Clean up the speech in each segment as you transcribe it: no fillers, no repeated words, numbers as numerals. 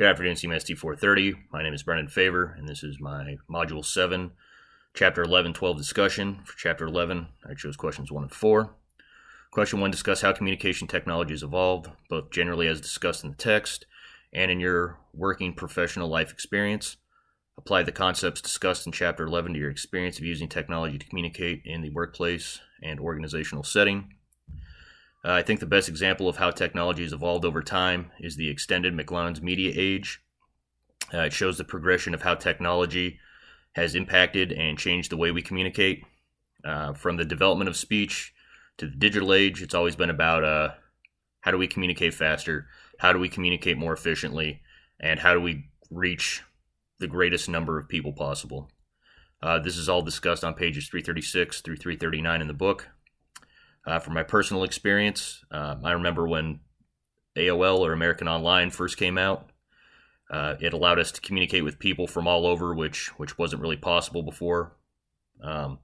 Good afternoon, CMST 430. My name is Brendon Favre, and this is my Module 7, Chapter 11-12 discussion. For Chapter 11, I chose questions 1 and 4. Question 1, discuss how communication technology has evolved, both generally as discussed in the text and in your working professional life experience. Apply the concepts discussed in Chapter 11 to your experience of using technology to communicate in the workplace and organizational setting. I think the best example of how technology has evolved over time is the extended McLaren's media age. It shows the progression of how technology has impacted and changed the way we communicate. From the development of speech to the digital age, it's always been about how do we communicate faster, how do we communicate more efficiently, and how do we reach the greatest number of people possible. This is all discussed on pages 336 through 339 in the book. From my personal experience, I remember when AOL or American Online first came out. It allowed us to communicate with people from all over, which wasn't really possible before. And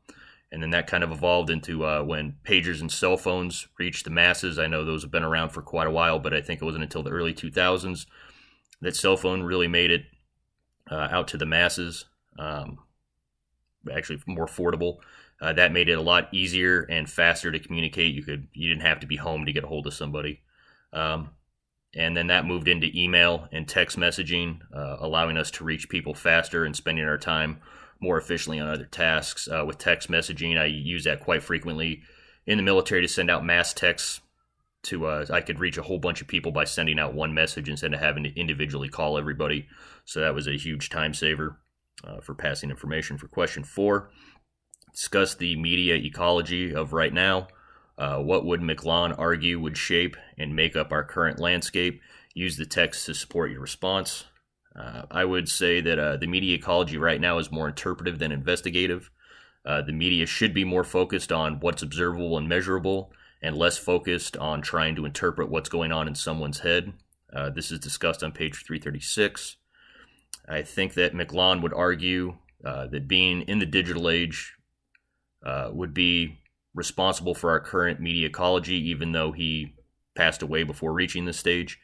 then that kind of evolved into when pagers and cell phones reached the masses. I know those have been around for quite a while, but I think it wasn't until the early 2000s that cell phone really made it out to the masses, actually more affordable. That made it a lot easier and faster to communicate. You didn't have to be home to get a hold of somebody. And then that moved into email and text messaging, allowing us to reach people faster and spending our time more efficiently on other tasks. With text messaging, I use that quite frequently in the military to send out mass texts I could reach a whole bunch of people by sending out one message instead of having to individually call everybody. So that was a huge time saver for passing information. For question 4, discuss the media ecology of right now. What would McLaren argue would shape and make up our current landscape? Use the text to support your response. I would say that the media ecology right now is more interpretive than investigative. The media should be more focused on what's observable and measurable and less focused on trying to interpret what's going on in someone's head. This is discussed on page 336. I think that McLaren would argue that being in the digital age would be responsible for our current media ecology, even though he passed away before reaching this stage.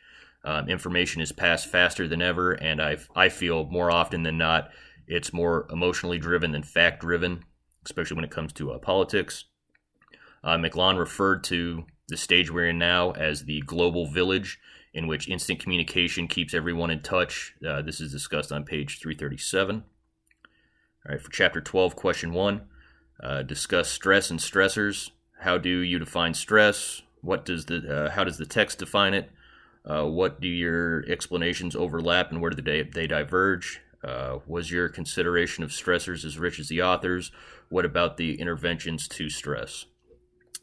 Information is passed faster than ever, and I feel more often than not it's more emotionally driven than fact driven, especially when it comes to politics. McLaren referred to the stage we're in now as the global village, in which instant communication keeps everyone in touch. This is discussed on page 337. All right, for Chapter 12, question 1. Discuss stress and stressors. How do you define stress? How does the text define it? What do your explanations overlap and where do they diverge? Was your consideration of stressors as rich as the author's? What about the interventions to stress?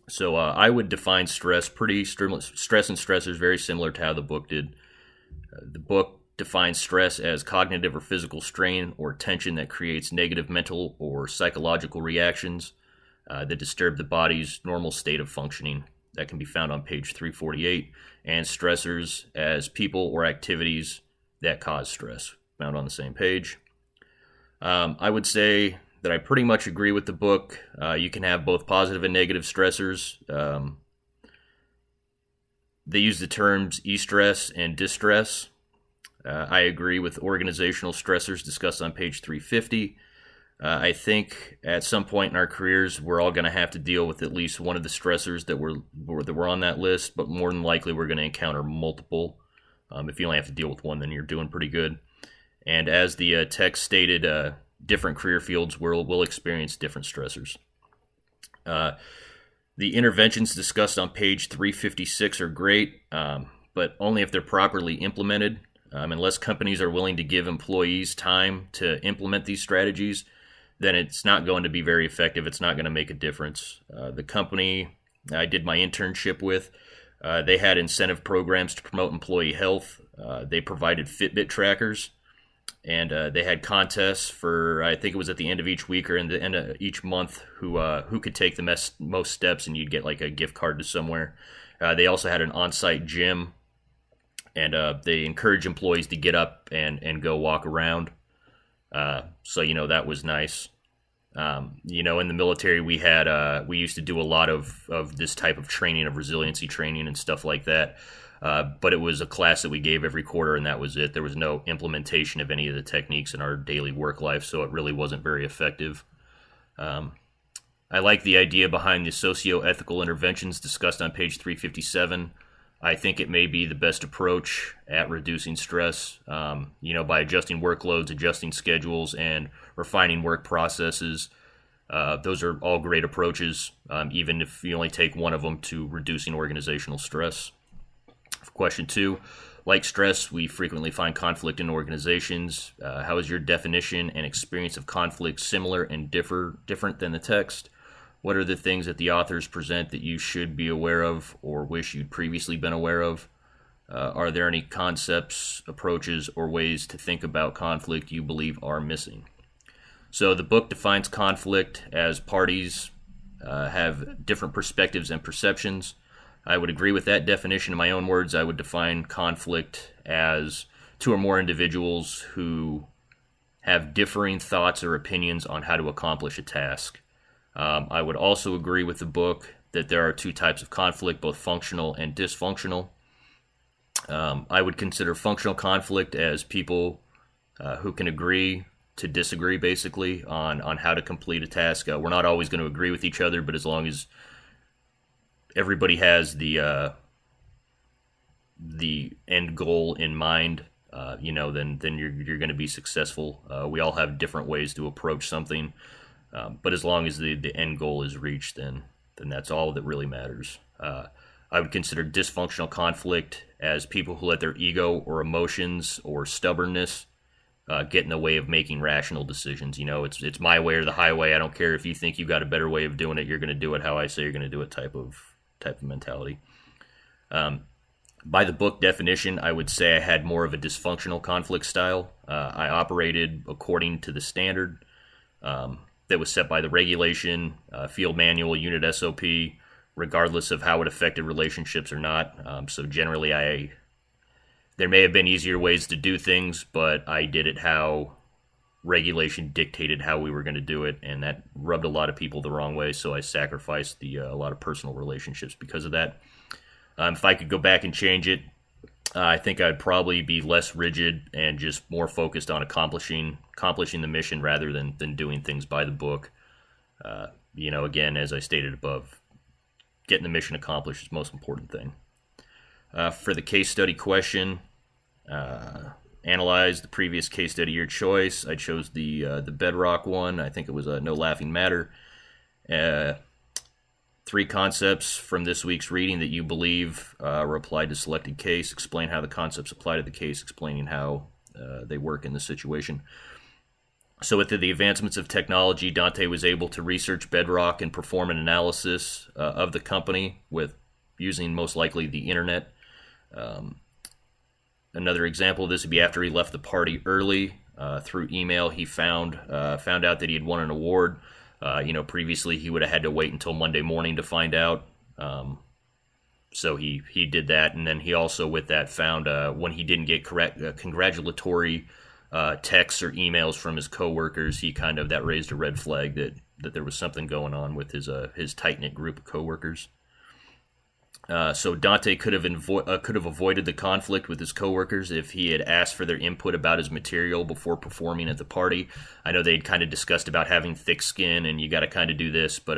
So I would define stress and stressors very similar to how the book did. The book defines stress as cognitive or physical strain or tension that creates negative mental or psychological reactions that disturb the body's normal state of functioning. That can be found on page 348. And stressors as people or activities that cause stress, found on the same page. I would say that I pretty much agree with the book. You can have both positive and negative stressors. They use the terms e-stress and distress. I agree with organizational stressors discussed on page 350. I think at some point in our careers, we're all going to have to deal with at least one of the stressors that were on that list, but more than likely we're going to encounter multiple. If you only have to deal with one, then you're doing pretty good. And as the text stated, different career fields will experience different stressors. The interventions discussed on page 356 are great, but only if they're properly implemented. Unless companies are willing to give employees time to implement these strategies, then it's not going to be very effective. It's not going to make a difference. The company I did my internship with, they had incentive programs to promote employee health. They provided Fitbit trackers, and they had contests for, I think it was at the end of each week or in the end of each month, who could take the most steps, and you'd get like a gift card to somewhere. They also had an on-site gym, and they encourage employees to get up and go walk around. So, that was nice. In the military, we used to do a lot of this type of training, of resiliency training and stuff like that. But it was a class that we gave every quarter, and that was it. There was no implementation of any of the techniques in our daily work life, so it really wasn't very effective. I like the idea behind the socio-ethical interventions discussed on page 357. I think it may be the best approach at reducing stress, by adjusting workloads, adjusting schedules, and refining work processes. Those are all great approaches, even if you only take one of them to reducing organizational stress. Question 2, like stress, we frequently find conflict in organizations. How is your definition and experience of conflict similar and different than the text? What are the things that the authors present that you should be aware of or wish you'd previously been aware of? Are there any concepts, approaches, or ways to think about conflict you believe are missing? So the book defines conflict as parties have different perspectives and perceptions. I would agree with that definition. In my own words, I would define conflict as two or more individuals who have differing thoughts or opinions on how to accomplish a task. I would also agree with the book that there are two types of conflict, both functional and dysfunctional. I would consider functional conflict as people who can agree to disagree, basically, on how to complete a task. We're not always going to agree with each other, but as long as everybody has the end goal in mind, then you're going to be successful. We all have different ways to approach something. But as long as the end goal is reached, then that's all that really matters. I would consider dysfunctional conflict as people who let their ego or emotions or stubbornness get in the way of making rational decisions. It's my way or the highway. I don't care if you think you got a better way of doing it. You're going to do it how I say you're going to do it type of mentality. By the book definition, I would say I had more of a dysfunctional conflict style. I operated according to the standard that was set by the regulation, field manual, unit SOP, regardless of how it affected relationships or not. So generally, there may have been easier ways to do things, but I did it how regulation dictated how we were going to do it, and that rubbed a lot of people the wrong way, so I sacrificed a lot of personal relationships because of that. If I could go back and change it, I think I'd probably be less rigid and just more focused on accomplishing the mission rather than doing things by the book. Again, as I stated above, getting the mission accomplished is the most important thing. For the case study question, analyze the previous case study of your choice. I chose the bedrock one. I think it was No Laughing Matter. 3 concepts from this week's reading that you believe were applied to selected case. Explain how the concepts apply to the case, explaining how they work in the situation. So with the advancements of technology, Dante was able to research Bedrock and perform an analysis of the company with using most likely the internet. Another example of this would be after he left the party early through email. He found out that he had won an award. Previously he would have had to wait until Monday morning to find out. So he did that, and then he also with that found when he didn't get congratulatory texts or emails from his coworkers, that raised a red flag that there was something going on with his tight-knit group of coworkers. So Dante could have avoided the conflict with his coworkers if he had asked for their input about his material before performing at the party. I know they'd kind of discussed about having thick skin and you got to kind of do this, but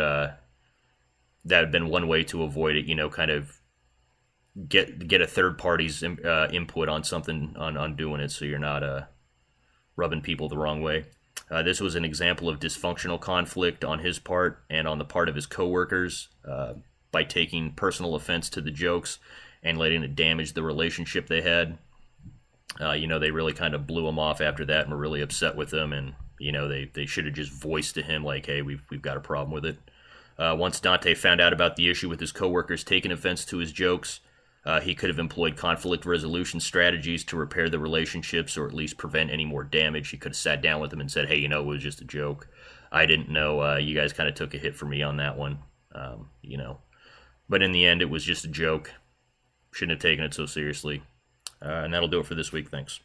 that had been one way to avoid it. Kind of get a third party's input on something on doing it, so you're not rubbing people the wrong way. This was an example of dysfunctional conflict on his part and on the part of his coworkers. By taking personal offense to the jokes and letting it damage the relationship they had. They really kind of blew him off after that and were really upset with him, and they should have just voiced to him like, hey, we've got a problem with it. Once Dante found out about the issue with his coworkers taking offense to his jokes, he could have employed conflict resolution strategies to repair the relationships or at least prevent any more damage. He could have sat down with them and said, hey, it was just a joke. I didn't know. You guys kind of took a hit for me on that one. But in the end, it was just a joke. Shouldn't have taken it so seriously. And that'll do it for this week. Thanks.